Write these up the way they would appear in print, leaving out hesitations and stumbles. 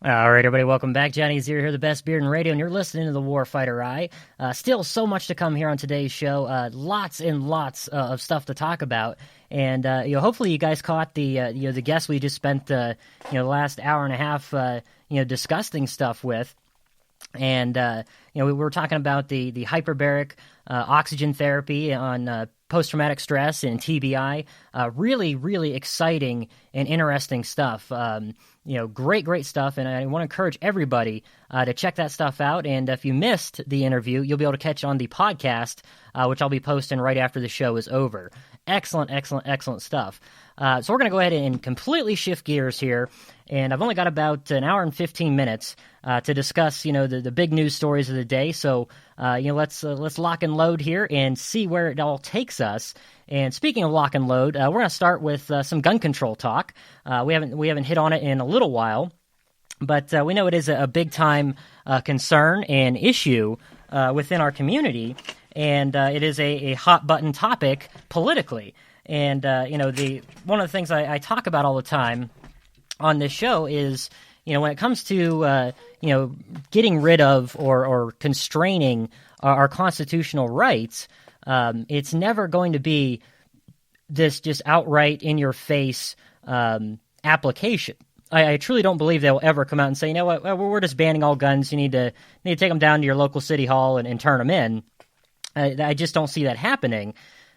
All right, everybody, welcome back. Johnny Zero here, the best beard in radio, and you're listening to the Warfighter Eye. Still so much to come here on today's show. Lots and lots of stuff to talk about, and hopefully you guys caught the guests we just spent the last hour and a half discussing stuff with. And we were talking about the hyperbaric oxygen therapy on post-traumatic stress and TBI. Really, really exciting and interesting stuff. Great stuff, and I want to encourage everybody to check that stuff out. And if you missed the interview, you'll be able to catch on the podcast, which I'll be posting right after the show is over. Excellent stuff. So we're going to go ahead and completely shift gears here, and I've only got about an hour and 15 minutes to discuss, the big news stories of the day. So, let's lock and load here and see where it all takes us. And speaking of lock and load, we're going to start with some gun control talk. We haven't hit on it in a little while, but we know it is a big time concern and issue within our community, and it is a hot button topic politically. And one of the things I talk about all the time on this show is, when it comes to getting rid of or constraining our constitutional rights, it's never going to be this just outright in your face application. I truly don't believe they'll ever come out and say, you know what, we're just banning all guns. You need to take them down to your local city hall and turn them in. I just don't see that happening.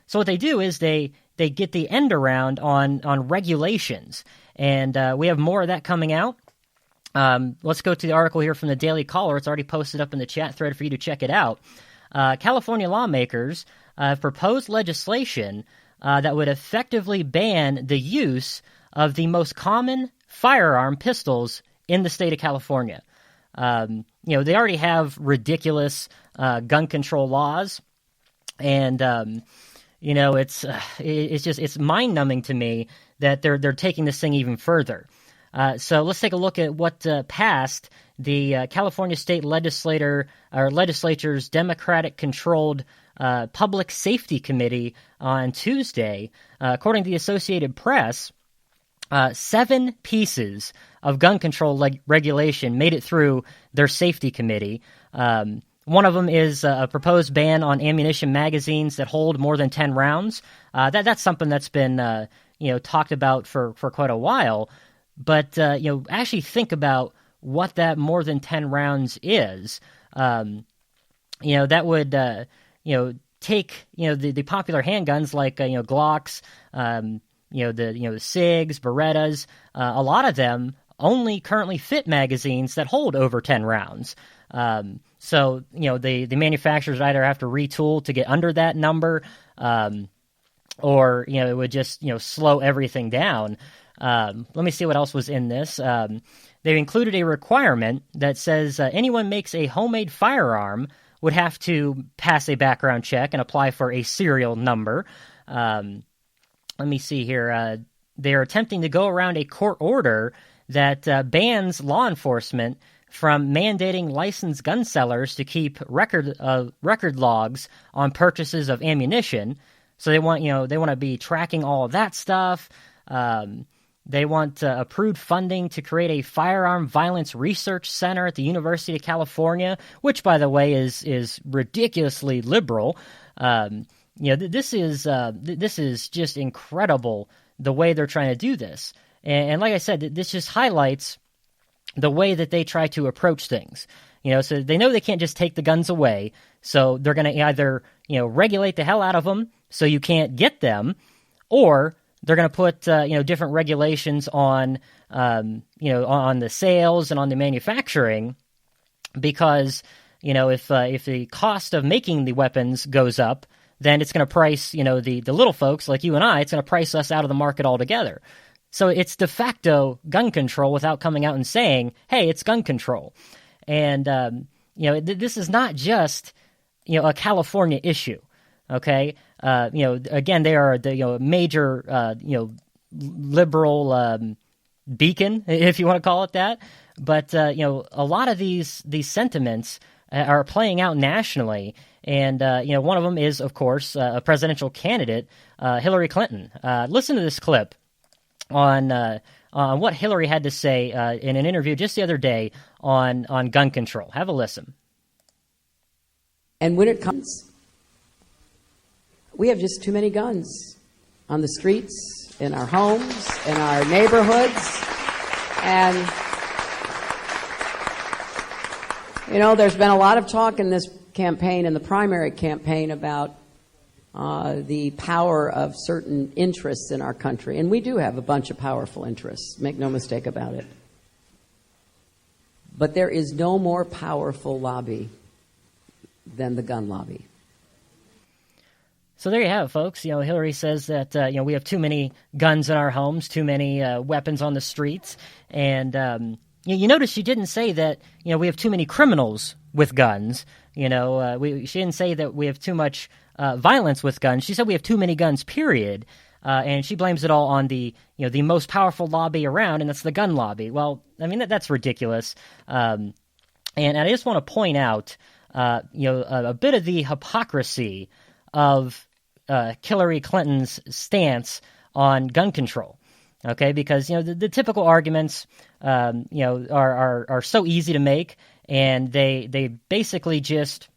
So what they do is they get the end around on regulations, and we have more of that coming out. Let's go to the article here from the Daily Caller. It's already posted up in the chat thread for you to check it out. California lawmakers have proposed legislation that would effectively ban the use of the most common firearm, pistols, in the state of California. They already have ridiculous gun control laws, and it's mind-numbing to me that they're taking this thing even further. So let's take a look at what passed the California State Legislature's Democratic-controlled Public Safety Committee on Tuesday. According to the Associated Press, 7 pieces of gun control regulation made it through their safety committee. One of them is a proposed ban on ammunition magazines that hold more than 10 rounds. That's something that's been talked about for quite a while. But actually think about what that more than 10 rounds is. That would take the popular handguns like Glocks, the SIGs, Berettas. A lot of them only currently fit magazines that hold over 10 rounds. So the manufacturers either have to retool to get under that number, or it would just slow everything down. Let me see what else was in this. They've included a requirement that says anyone makes a homemade firearm would have to pass a background check and apply for a serial number. Let me see here. They're attempting to go around a court order that bans law enforcement from mandating licensed gun sellers to keep record logs on purchases of ammunition. So they want to be tracking all of that stuff. They want approved funding to create a firearm violence research center at the University of California, which, by the way, is ridiculously liberal. This is just incredible the way they're trying to do this. And like I said, this just highlights the way that they try to approach things. So they know they can't just take the guns away, so they're going to either regulate the hell out of them so you can't get them, or they're going to put different regulations on on the sales and on the manufacturing, because if the cost of making the weapons goes up, then it's going to price the little folks like you and I. It's going to price us out of the market altogether. So it's de facto gun control without coming out and saying, "Hey, it's gun control." And this is not just a California issue. Okay, again, they are the major liberal beacon, if you want to call it that. But a lot of these sentiments are playing out nationally, and one of them is, of course, a presidential candidate, Hillary Clinton. Listen to this clip on on what Hillary had to say in an interview just the other day on gun control. Have a listen. And when it comes, we have just too many guns on the streets, in our homes, in our neighborhoods. And, you know, there's been a lot of talk in this campaign, in the primary campaign, about the power of certain interests in our country. And we do have a bunch of powerful interests, make no mistake about it. But there is no more powerful lobby than the gun lobby. So there you have it, folks. You know, Hillary says that we have too many guns in our homes, too many weapons on the streets, and you notice she didn't say that we have too many criminals with guns. She didn't say that we have too much violence with guns. She said we have too many guns, period. And she blames it all on the most powerful lobby around, and that's the gun lobby. Well, I mean that's ridiculous. And I just want to point out a bit of the hypocrisy of Hillary Clinton's stance on gun control. Okay, because the typical arguments are so easy to make, and they basically just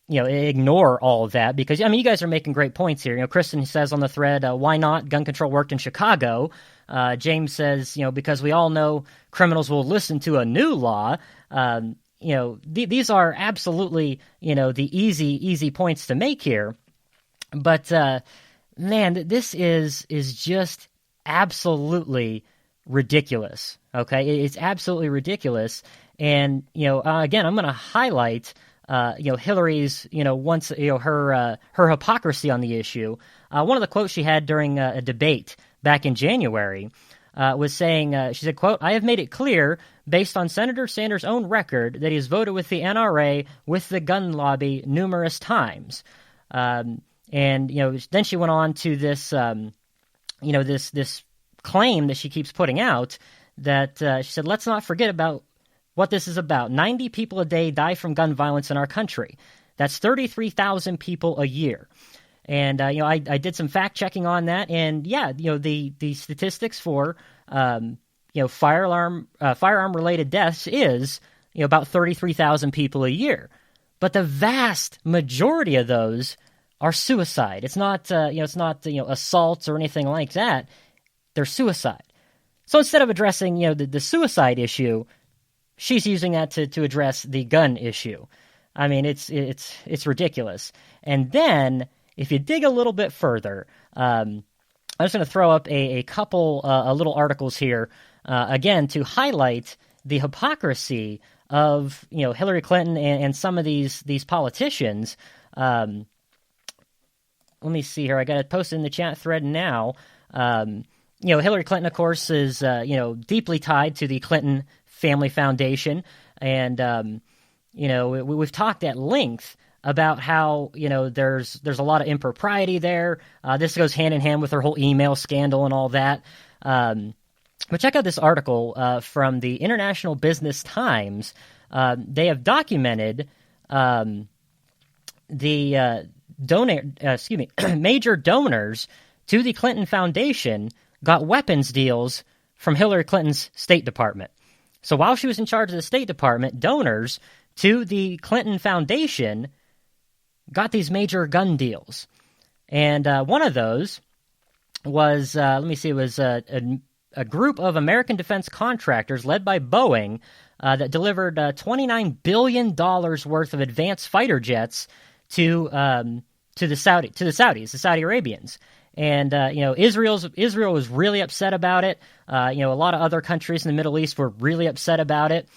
ignore all of that, because you guys are making great points here. Kristen says on the thread, why not? Gun control worked in Chicago. James says, because we all know criminals will listen to a new law. These are absolutely, the easy points to make here. But, man, this is just absolutely ridiculous. Okay. It's absolutely ridiculous. And, again, I'm going to highlight, Hillary's, her hypocrisy on the issue. One of the quotes she had during a debate back in January was saying, she said, quote, "I have made it clear, based on Senator Sanders' own record, that he has voted with the NRA, with the gun lobby numerous times." And, then she went on to this, this claim that she keeps putting out that she said, "Let's not forget about what this is about. 90 people a day die from gun violence in our country. That's 33,000 people a year." And, I did some fact checking on that. And yeah, the statistics for, firearm related deaths is, about 33,000 people a year. But the vast majority of those are suicide. It's not, assaults or anything like that. They're suicide. So instead of addressing, the suicide issue, she's using that to address the gun issue. I mean, it's ridiculous. And then, if you dig a little bit further, I'm just going to throw up a couple little articles here, again, to highlight the hypocrisy of Hillary Clinton and some of these politicians. Let me see here. I got it posted in the chat thread now. Hillary Clinton, of course, is deeply tied to the Clinton Family Foundation, and we've talked at length about how there's a lot of impropriety there. This goes hand in hand with her whole email scandal and all that. But check out this article from the International Business Times. They have documented the major donors to the Clinton Foundation got weapons deals from Hillary Clinton's State Department. So while she was in charge of the State Department, donors to the Clinton Foundation got these major gun deals. And one of those was, it was a group of American defense contractors led by Boeing that delivered $29 billion worth of advanced fighter jets to the Saudis, the Saudi Arabians. And, Israel was really upset about it. A lot of other countries in the Middle East were really upset about it.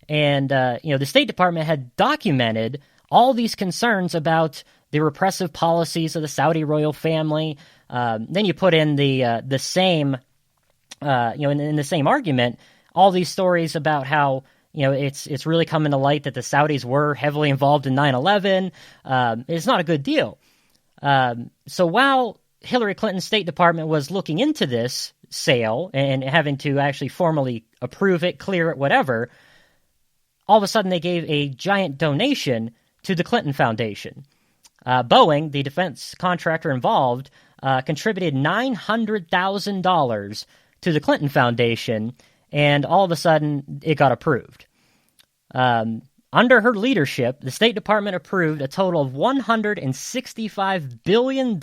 And, the State Department had documented all these concerns about the repressive policies of the Saudi royal family. Then you put in the same, in the same argument, all these stories about how, it's really coming to light that the Saudis were heavily involved in 9/11. It's not a good deal. So while Hillary Clinton's State Department was looking into this sale and having to actually formally approve it, clear it, whatever, all of a sudden they gave a giant donation to the Clinton Foundation. Boeing, the defense contractor involved, contributed $900,000 to the Clinton Foundation, and all of a sudden it got approved. Under her leadership, the State Department approved a total of $165 billion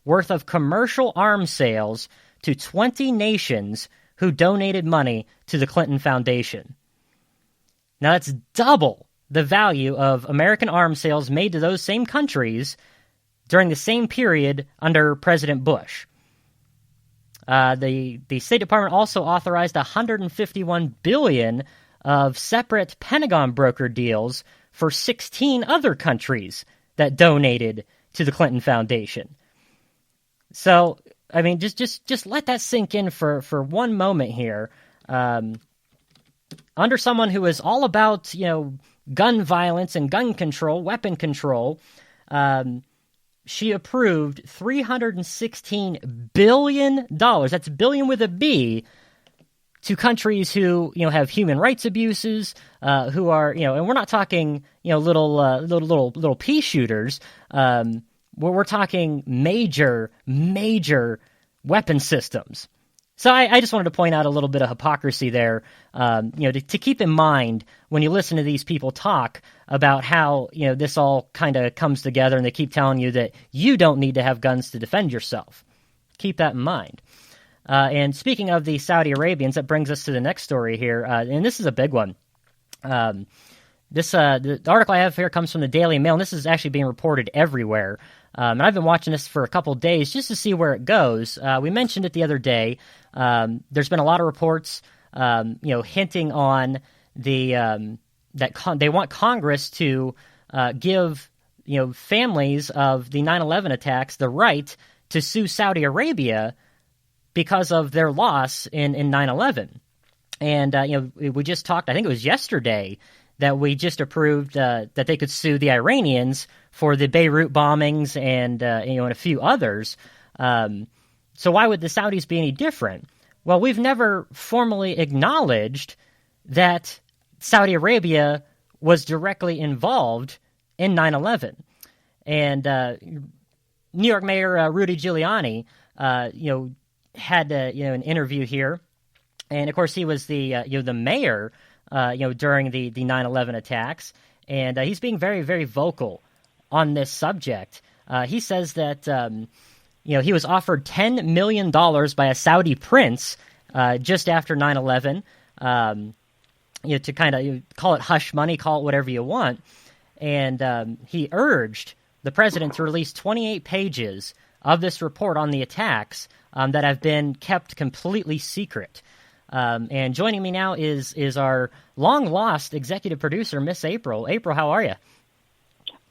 worth of commercial arms sales to 20 nations who donated money to the Clinton Foundation. Now, that's double the value of American arms sales made to those same countries during the same period under President Bush. The State Department also authorized $151 billion of separate Pentagon broker deals for 16 other countries that donated to the Clinton Foundation. So, I mean, just let that sink in for one moment here. Under someone who is all about, gun violence and gun control, weapon control, she approved $316 billion, that's billion with a B, to countries who, have human rights abuses, who are, and we're not talking, little pea shooters. We're talking major weapon systems. So I just wanted to point out a little bit of hypocrisy there, to keep in mind when you listen to these people talk about how, this all kind of comes together and they keep telling you that you don't need to have guns to defend yourself. Keep that in mind. And speaking of the Saudi Arabians, that brings us to the next story here, and this is a big one. The article I have here comes from the Daily Mail, and this is actually being reported everywhere. And I've been watching this for a couple days just to see where it goes. We mentioned it the other day. There's been a lot of reports, hinting on that they want Congress to give, families of the 9/11 attacks the right to sue Saudi Arabia because of their loss in 9/11. And, we just talked, I think it was yesterday, that we just approved that they could sue the Iranians for the Beirut bombings and a few others. So why would the Saudis be any different? Well, we've never formally acknowledged that Saudi Arabia was directly involved in 9/11. And New York Mayor Rudy Giuliani, had an interview here, and of course he was the mayor during the 9/11 attacks, and he's being very, very vocal on this subject. He says that he was offered $10 million by a Saudi prince just after 9/11, to kind of call it hush money, call it whatever you want, and he urged the president to release 28 pages of this report on the attacks that have been kept completely secret. And joining me now is our long-lost executive producer, Miss April. April, how are you?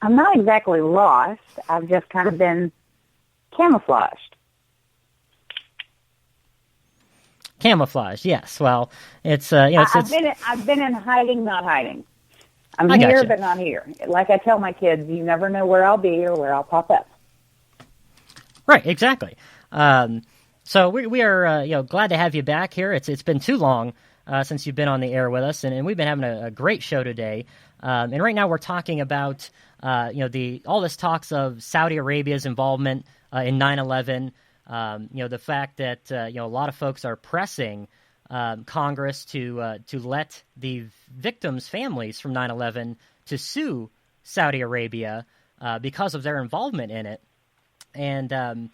I'm not exactly lost. I've just kind of been camouflaged. Camouflage, yes. Well, it's I've been in hiding, not hiding. I'm here, but not here. Like I tell my kids, you never know where I'll be or where I'll pop up. Right, exactly. So we are glad to have you back here. It's been too long since you've been on the air with us, and we've been having a great show today. And right now we're talking about all this talks of Saudi Arabia's involvement in 9/11. The fact that a lot of folks are pressing Congress to let the victims' families from 9/11 to sue Saudi Arabia because of their involvement in it. And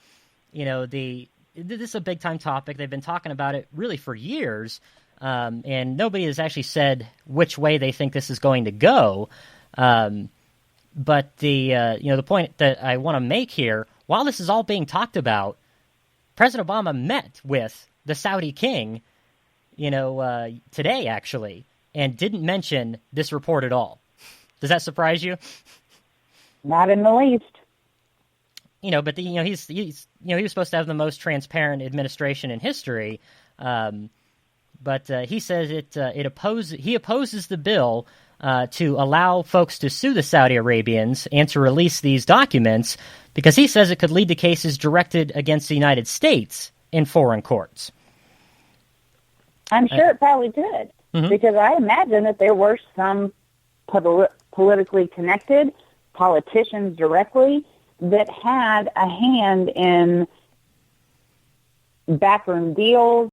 this is a big time topic. They've been talking about it really for years, and nobody has actually said which way they think this is going to go. But the point that I want to make here, while this is all being talked about, President Obama met with the Saudi king, today actually, and didn't mention this report at all. Does that surprise you? Not in the least. But he was supposed to have the most transparent administration in history, but he says he opposes the bill to allow folks to sue the Saudi Arabians and to release these documents because he says it could lead to cases directed against the United States in foreign courts. I'm sure it probably could, because I imagine that there were some politically connected politicians directly that had a hand in backroom deals,